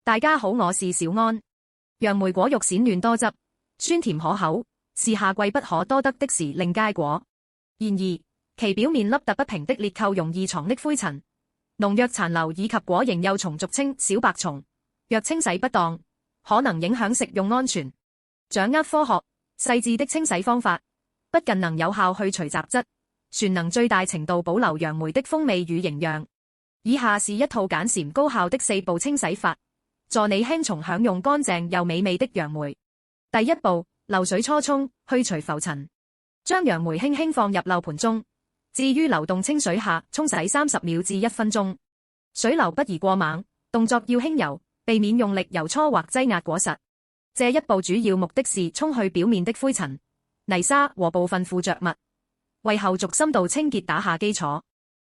大家好，我是小安。楊梅果肉鮮嫩多汁，酸甜可口，是夏季不可多得的時令佳果。然而，其表面凹凸不平的裂扣容易藏匿灰塵、農藥殘留以及果蠅幼蟲，俗稱小白蟲。若清洗不當，可能影響食用安全。掌握科學細緻的清洗方法，不僅能有效去除雜質，旋能最大程度保留楊梅的風味與營養。以下是一套簡單高效的4步清洗法，助你輕鬆享用乾淨又美味的楊梅。第一步，流水搓沖，去除浮塵。將楊梅輕輕放入漏盤中，置於流動清水下沖洗30秒至1分鐘。水流不宜過猛，動作要輕柔，避免用力揉搓或擠壓果實。這一步主要目的是沖去表面的灰塵、泥沙和部分附着物，為後續深度清潔打下基礎。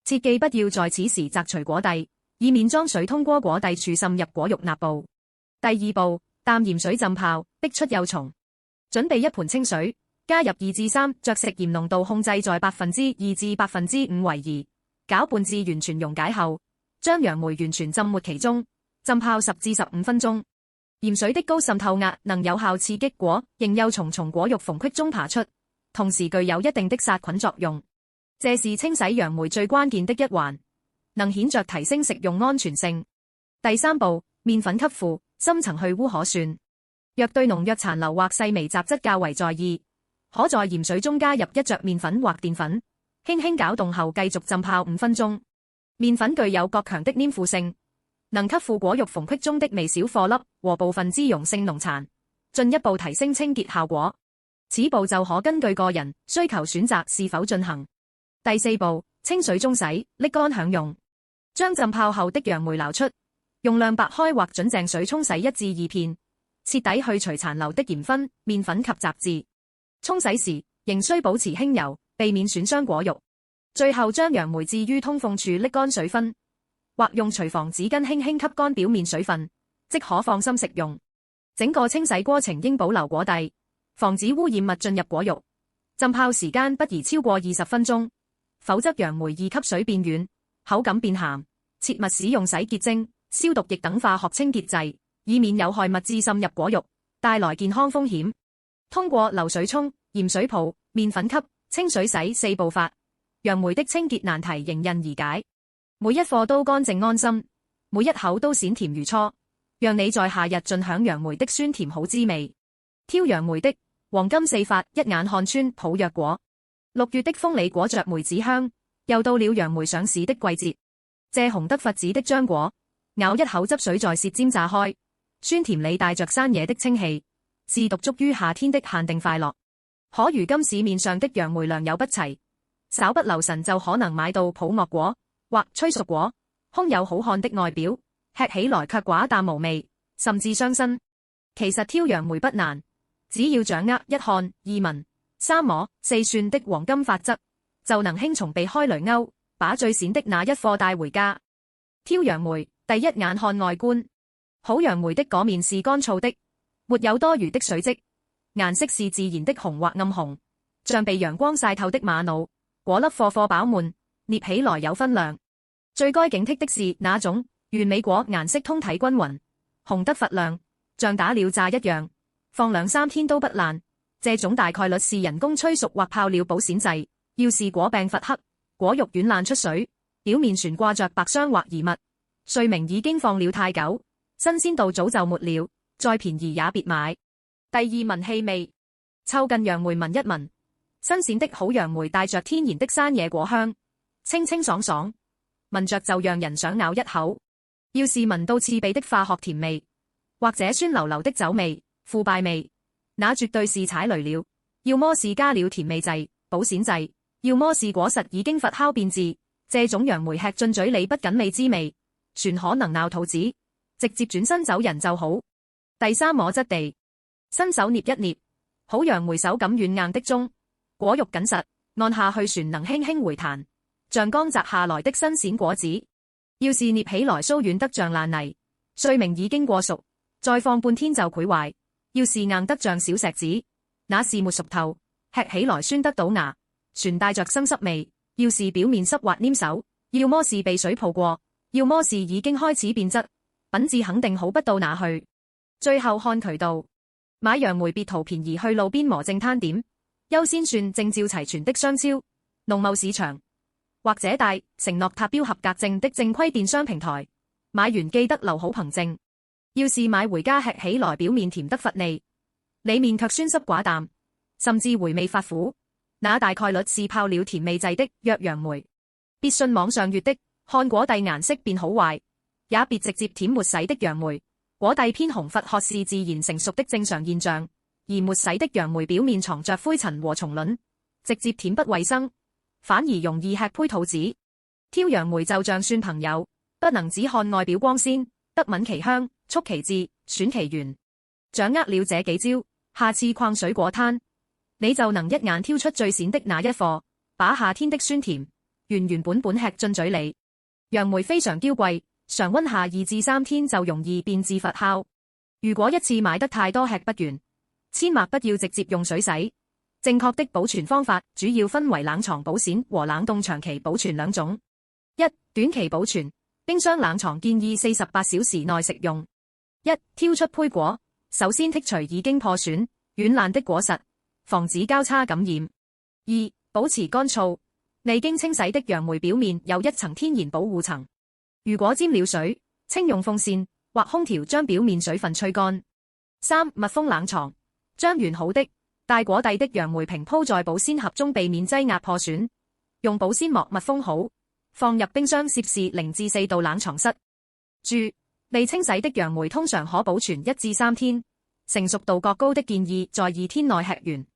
切記不要在此時摘除果蒂，以免裝水通過果蒂處滲入果肉內部。第二步，淡鹽水浸泡，逼出幼蟲。準備一盆清水，加入2至3隻食鹽濃度控制在2%至5%為宜，攪拌至完全溶解後，將楊梅完全浸沒其中，浸泡10至15分鐘。鹽水的高滲透壓能有效刺激果蠅幼蟲從果肉縫隙中爬出，同時具有一定的殺菌作用。這是清洗楊梅最關鍵的一環，能顯著提升食用安全性。第三步，麵粉吸附，深層去污可算。若對農藥殘留或細微雜質較為在意，可在鹽水中加入1隻麵粉或澱粉，輕輕攪動後繼續浸泡5分鐘。麵粉具有較強的黏附性，能吸附果肉縫隙中的微小顆粒和部分脂溶性農殘，進一步提升清潔效果。此步就可根據個人需求選擇是否進行。第四步，清水中洗，瀝乾享用。將浸泡後的楊梅撈出，用亮白開或準淨水沖洗1至2遍，徹底去除殘留的鹽分、麵粉及雜質。沖洗時仍需保持輕柔，避免損傷果肉。最後將楊梅置於通風處瀝乾水分，或用廚房紙巾輕輕吸乾表面水分，即可放心食用。整個清洗過程應保留果蒂，防止污染物進入果肉。浸泡時間不宜超過20分鐘。否則楊梅易吸水變軟，口感變鹹。切勿使用洗潔精、消毒液等化學清潔劑，以免有害物質滲入果肉，帶來健康風險。通過流水沖、鹽水泡、麵粉吸、清水洗4步法，楊梅的清潔難題迎刃而解。每一顆都乾淨安心，每一口都鮮甜如初，讓你在夏日盡享楊梅的酸甜好滋味。挑楊梅的黃金4法，一眼看穿普若果。6月的豐里果着梅子香，又到了楊梅上市的季節。這紅得佛子的漿果，咬一口汁水在舌尖炸開，酸甜裏帶着山野的清氣，是獨足於夏天的限定快樂。可如今市面上的楊梅良莠不齊，稍不留神就可能買到普莫果或催熟果，空有好看的外表，吃起來卻寡淡無味，甚至傷身。其實挑楊梅不難，只要掌握1看2聞3摸4算的黃金法則，就能輕鬆避開雷勾，把最鮮的那一顆帶回家。挑楊梅，第一眼看外觀。好楊梅的果面是乾燥的，沒有多餘的水漬，顏色是自然的紅或暗紅，像被陽光曬透的瑪瑙。果粒顆顆飽滿，捏起來有分量。最該警惕的是那種完美果顏色通體均勻，紅得發亮，像打了炸一樣，放2-3天都不爛。這種大概率是人工催熟或泡料保鮮劑。要是果柄發黑，果肉軟爛出水，表面懸掛着白霜或異物，說明已經放了太久，新鮮度早就沒了，再便宜也別買。第二，聞氣味，湊近楊梅聞一聞，新鮮的好楊梅帶着天然的山野果香，清清爽爽，聞着就讓人想咬一口。要是聞到刺鼻的化學甜味，或者酸溜溜的酒味、腐敗味，那絕對是踩雷了，要麼是加了甜味劑、保鮮劑，要麼是果實已經發酵變質。這種楊梅吃進嘴裏不僅未滋味，全可能鬧肚子，直接轉身走人就好。第三，摸質地，伸手捏一捏，好楊梅手感軟硬的中，果肉緊實，按下去旋能輕輕回彈，像剛摘下來的新鮮果子。要是捏起來酥軟得像爛泥，說明已經過熟，再放半天就潰壞。要是硬得像小石子，那是沒熟透，吃起來酸得倒牙，旋帶着生濕味。要是表面濕滑黏手，要麼是被水泡過，要麼是已經開始變質，品質肯定好不到哪去。最後看渠道，買楊梅別圖便宜，去路邊磨正攤點，優先選證照齊全的商超、農貿市場或者大承諾塔標合格證的正規電商平台。買完記得留好憑證。要是買回家吃起來表面甜得乏膩，裏面卻酸濕寡淡，甚至回味發苦，那大概率是泡了甜味劑的若楊梅。別信網上閱的，看果蒂顏色便好壞，也別直接舔沒洗的楊梅。果蒂偏紅發褐是自然成熟的正常現象，而沒洗的楊梅表面藏着灰塵和蟲卵，直接舔不衛生，反而容易吃胚肚子。挑楊梅就像算朋友，不能只看外表光鮮，得品其香，促其智，選其源。掌握了這幾招，下次逛水果攤，你就能一眼挑出最閃的那一顆，把夏天的酸甜原原本本吃進嘴裏。楊梅非常嬌貴，常溫下2至3天就容易變質發酵。如果一次買得太多吃不完，千萬不要直接用水洗。正確的保存方法主要分為冷藏保鮮和冷凍長期保存兩種。一、短期保存，冰箱冷藏建議48小時內食用。一、挑出胚果，首先剔除已經破損、軟爛的果實，防止交叉感染。二、保持乾燥，未經清洗的楊梅表面有一層天然保護層，如果沾了水，請用風扇或空調將表面水分吹乾。三、密封冷藏，將完好的帶果蒂的楊梅平鋪在保鮮盒中，避免擠壓破損，用保鮮膜密封好，放入冰箱攝氏0至4度冷藏室。注：未清洗的楊梅通常可保存1至3天，成熟度較高的建議在2天內吃完。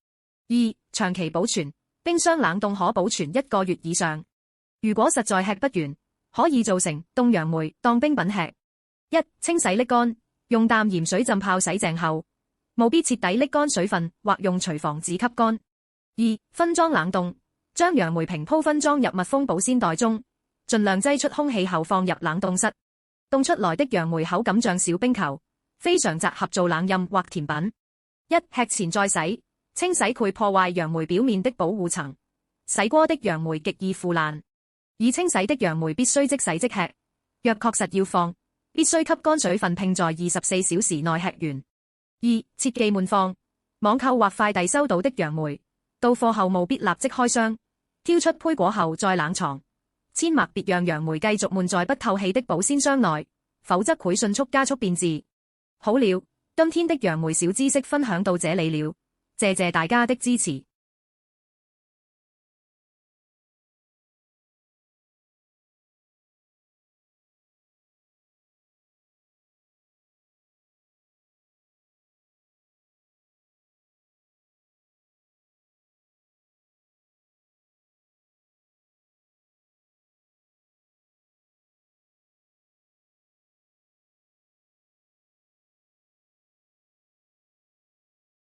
二、長期保存，冰箱冷凍可保存1個月以上。如果實在吃不完，可以做成凍楊梅當冰品吃。一、清洗瀝乾，用淡鹽水浸泡洗淨後，務必徹底瀝乾水分，或用廚房紙吸乾。二、分裝冷凍，將楊梅平鋪分裝入密封保鮮袋中，盡量擠出空氣後放入冷凍室。凍出來的楊梅口感像小冰球，非常適合做冷飲或甜品。一、吃前再洗，清洗會破壞楊梅表面的保護層，洗過的楊梅極易腐爛。已清洗的楊梅必須即洗即吃，若確實要放，必須吸乾水分，並在24小時內吃完。二、切忌悶放，網購或快遞收到的楊梅，到貨後務必立即開箱，挑出胚果後再冷藏，千萬別讓楊梅繼續悶在不透氣的保鮮箱內，否則會迅速加速變質。好了，今天的楊梅小知識分享到這裡了，謝謝大家的支持。